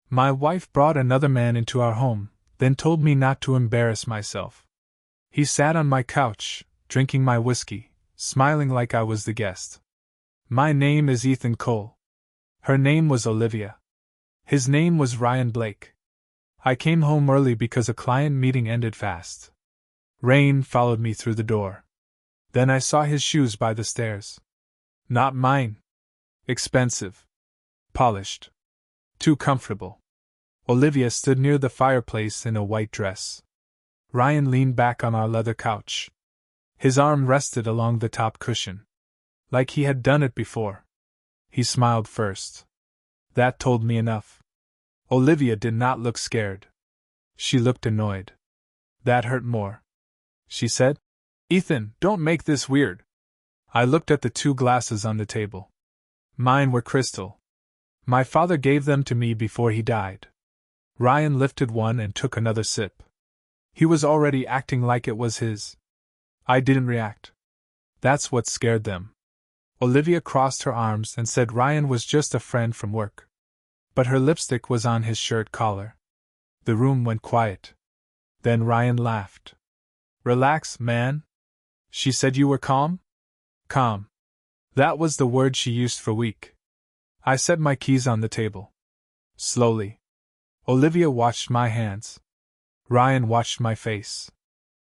My wife brought another man into our home, then told me not to embarrass myself. He sat on my couch, drinking my whiskey, smiling like I was the guest. My name is Ethan Cole. Her name was Olivia. His name was Ryan Blake. I came home early because a client meeting ended fast. Rain followed me through the door. Then I saw his shoes by the stairs. Not mine. Expensive. Polished. Too comfortable. Olivia stood near the fireplace in a white dress. Ryan leaned back on our leather couch. His arm rested along the top cushion. Like he had done it before. He smiled first. That told me enough. Olivia did not look scared. She looked annoyed. That hurt more. She said, "Ethan, don't make this weird." I looked at the two glasses on the table. Mine were crystal. My father gave them to me before he died. Ryan lifted one and took another sip. He was already acting like it was his. I didn't react. That's what scared them. Olivia crossed her arms and said Ryan was just a friend from work. But her lipstick was on his shirt collar. The room went quiet. Then Ryan laughed. "Relax, man." She said you were calm? Calm. That was the word she used for weak. I set my keys on the table. Slowly. Olivia watched my hands. Ryan watched my face.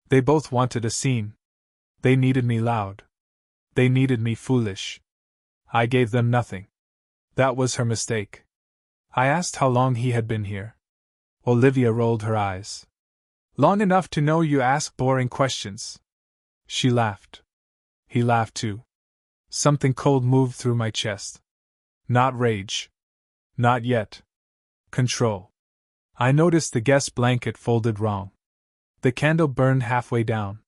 They both wanted a scene. They needed me loud. They needed me foolish. I gave them nothing. That was her mistake. I asked how long he had been here. Olivia rolled her eyes. "Long enough to know you ask boring questions." She laughed. He laughed too. Something cold moved through my chest. Not rage. Not yet. Control. I noticed the guest blanket folded wrong. The candle burned halfway down.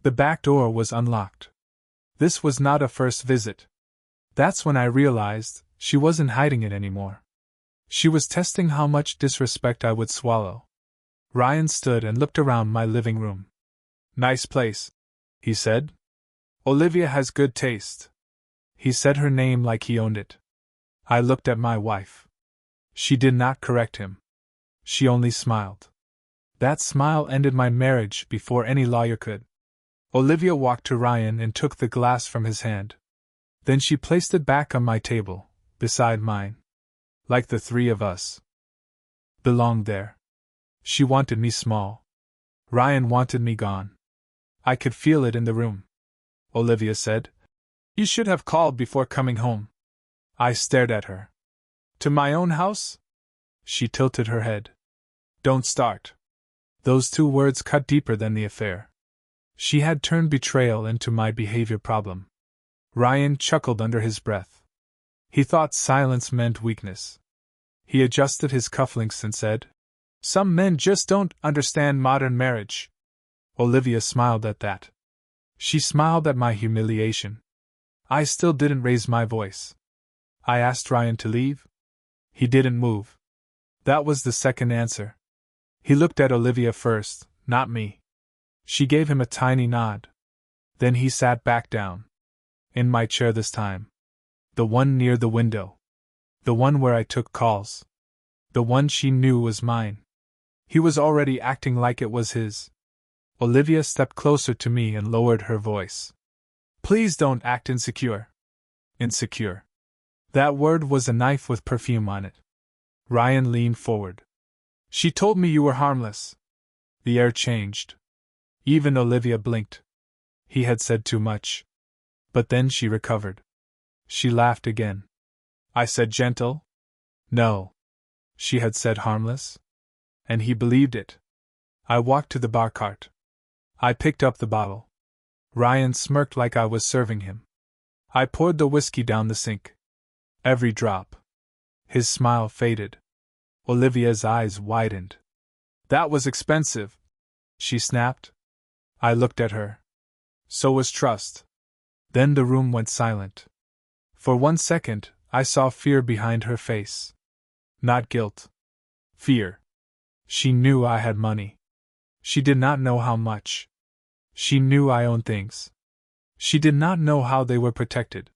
The back door was unlocked. This was not a first visit. That's when I realized she wasn't hiding it anymore. She was testing how much disrespect I would swallow. Ryan stood and looked around my living room. "Nice place," he said. "Olivia has good taste." He said her name like he owned it. I looked at my wife. She did not correct him. She only smiled. That smile ended my marriage before any lawyer could. Olivia walked to Ryan and took the glass from his hand. Then she placed it back on my table, beside mine. Like the three of us belonged there. She wanted me small. Ryan wanted me gone. I could feel it in the room. Olivia said, "You should have called before coming home." I stared at her. "To my own house?" She tilted her head. "Don't start." Those two words cut deeper than the affair. She had turned betrayal into my behavior problem. Ryan chuckled under his breath. He thought silence meant weakness. He adjusted his cufflinks and said, "Some men just don't understand modern marriage." Olivia smiled at that. She smiled at my humiliation. I still didn't raise my voice. I asked Ryan to leave. He didn't move. That was the second answer. He looked at Olivia first, not me. She gave him a tiny nod. Then he sat back down. In my chair this time. The one near the window. The one where I took calls. The one she knew was mine. He was already acting like it was his. Olivia stepped closer to me and lowered her voice. "Please don't act insecure." Insecure. That word was a knife with perfume on it. Ryan leaned forward. "She told me you were harmless." The air changed. Even Olivia blinked. He had said too much. But then she recovered. She laughed again. I said gentle? No. She had said harmless? And he believed it. I walked to the bar cart. I picked up the bottle. Ryan smirked like I was serving him. I poured the whiskey down the sink. Every drop. His smile faded. Olivia's eyes widened. "That was expensive," she snapped. I looked at her. So was trust. Then the room went silent. For 1 second, I saw fear behind her face. Not guilt. Fear. She knew I had money. She did not know how much. She knew I owned things. She did not know how they were protected.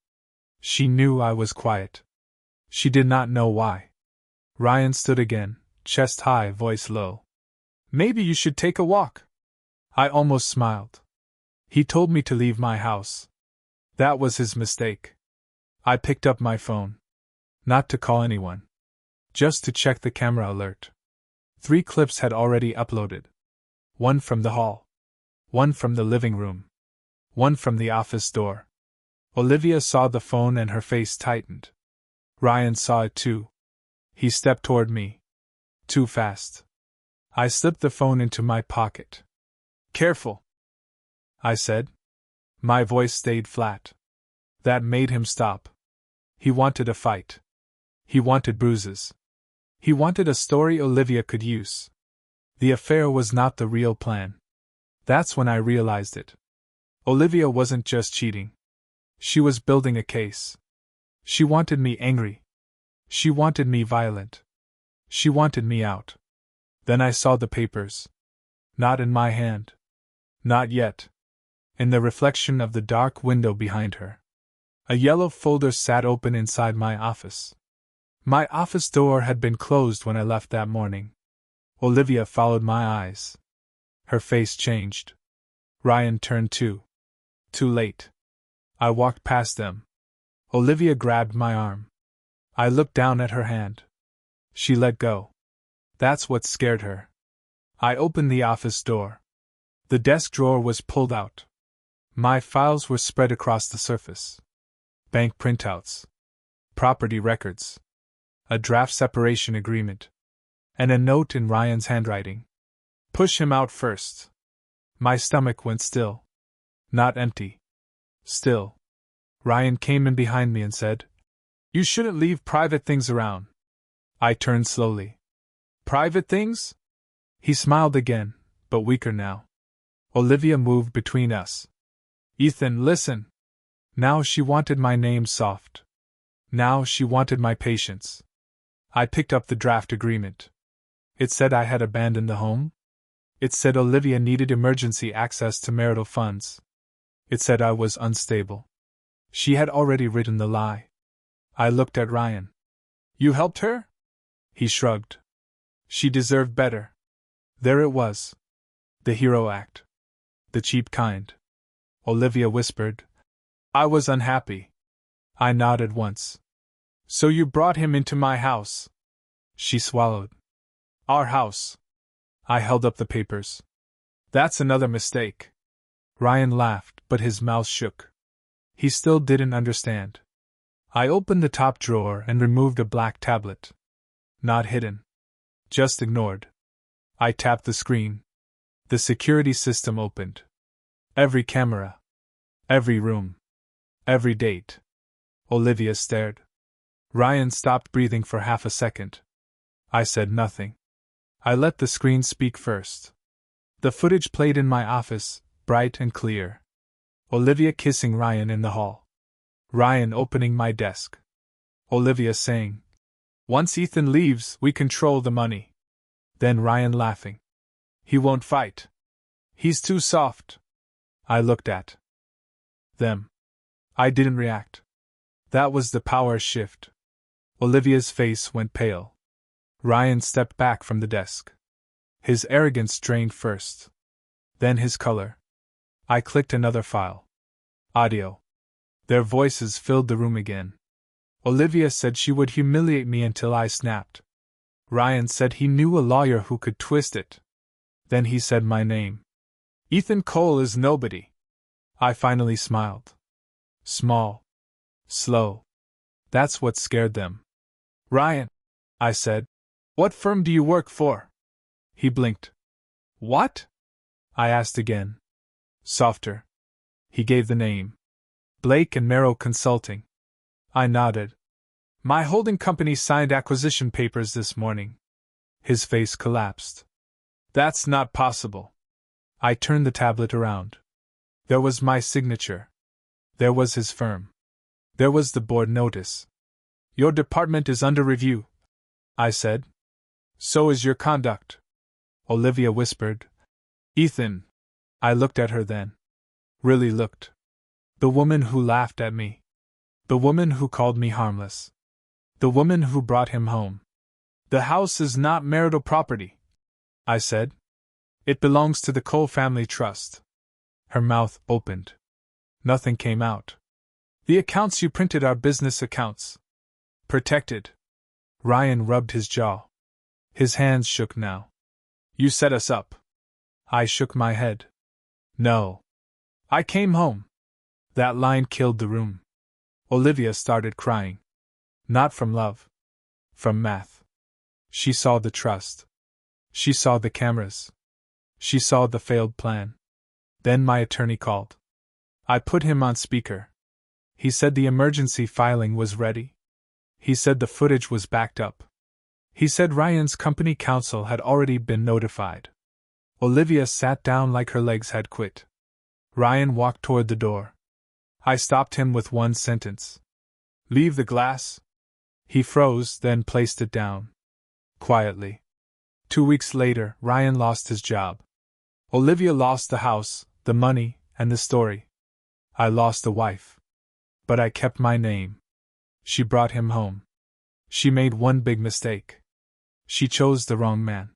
She knew I was quiet. She did not know why. Ryan stood again, chest high, voice low. Maybe you should take a walk. I almost smiled. He told me to leave my house. That was his mistake. I picked up my phone. Not to call anyone. Just to check the camera alert. 3 clips had already uploaded. 1 from the hall. 1 from the living room. 1 from the office door. Olivia saw the phone and her face tightened. Ryan saw it too. He stepped toward me. Too fast. I slipped the phone into my pocket. Careful, I said. My voice stayed flat. That made him stop. He wanted a fight. He wanted bruises. He wanted a story Olivia could use. The affair was not the real plan. That's when I realized it. Olivia wasn't just cheating. She was building a case. She wanted me angry. She wanted me violent. She wanted me out. Then I saw the papers. Not in my hand. Not yet. In the reflection of the dark window behind her. A yellow folder sat open inside my office. My office door had been closed when I left that morning. Olivia followed my eyes. Her face changed. Ryan turned too. Too late. I walked past them. Olivia grabbed my arm. I looked down at her hand. She let go. That's what scared her. I opened the office door. The desk drawer was pulled out. My files were spread across the surface. Bank printouts. Property records. A draft separation agreement. And a note in Ryan's handwriting. Push him out first. My stomach went still. Not empty. Still. Ryan came in behind me and said, You shouldn't leave private things around. I turned slowly. Private things? He smiled again, but weaker now. Olivia moved between us. Ethan, listen. Now she wanted my name soft. Now she wanted my patience. I picked up the draft agreement. It said I had abandoned the home. It said Olivia needed emergency access to marital funds. It said I was unstable. She had already written the lie. I looked at Ryan. You helped her? He shrugged. She deserved better. There it was. The hero act. The cheap kind. Olivia whispered. I was unhappy. I nodded once. So you brought him into my house? She swallowed. Our house. I held up the papers. That's another mistake. Ryan laughed, but his mouth shook. He still didn't understand. I opened the top drawer and removed a black tablet. Not hidden. Just ignored. I tapped the screen. The security system opened. Every camera. Every room. Every date. Olivia stared. Ryan stopped breathing for half a second. I said nothing. I let the screen speak first. The footage played in my office, bright and clear. Olivia kissing Ryan in the hall. Ryan opening my desk. Olivia saying, Once Ethan leaves, we control the money. Then Ryan laughing. He won't fight. He's too soft. I looked at them. I didn't react. That was the power shift. Olivia's face went pale. Ryan stepped back from the desk. His arrogance drained first. Then his color. I clicked another file. Audio. Their voices filled the room again. Olivia said she would humiliate me until I snapped. Ryan said he knew a lawyer who could twist it. Then he said my name. Ethan Cole is nobody. I finally smiled. Small. Slow. That's what scared them. Ryan, I said, what firm do you work for? He blinked. What? I asked again. Softer. He gave the name. Blake and Merrill Consulting. I nodded. My holding company signed acquisition papers this morning. His face collapsed. That's not possible. I turned the tablet around. There was my signature. There was his firm. There was the board notice. Your department is under review, I said. So is your conduct. Olivia whispered. Ethan. I looked at her then. Really looked. The woman who laughed at me. The woman who called me harmless. The woman who brought him home. The house is not marital property, I said. It belongs to the Cole family trust. Her mouth opened. Nothing came out. The accounts you printed are business accounts. Protected. Ryan rubbed his jaw. His hands shook now. You set us up. I shook my head. No. I came home. That line killed the room. Olivia started crying. Not from love. From math. She saw the trust. She saw the cameras. She saw the failed plan. Then my attorney called. I put him on speaker. He said the emergency filing was ready. He said the footage was backed up. He said Ryan's company counsel had already been notified. Olivia sat down like her legs had quit. Ryan walked toward the door. I stopped him with one sentence. Leave the glass. He froze, then placed it down. Quietly. 2 weeks later, Ryan lost his job. Olivia lost the house, the money, and the story. I lost a wife. But I kept my name. She brought him home. She made one big mistake. She chose the wrong man.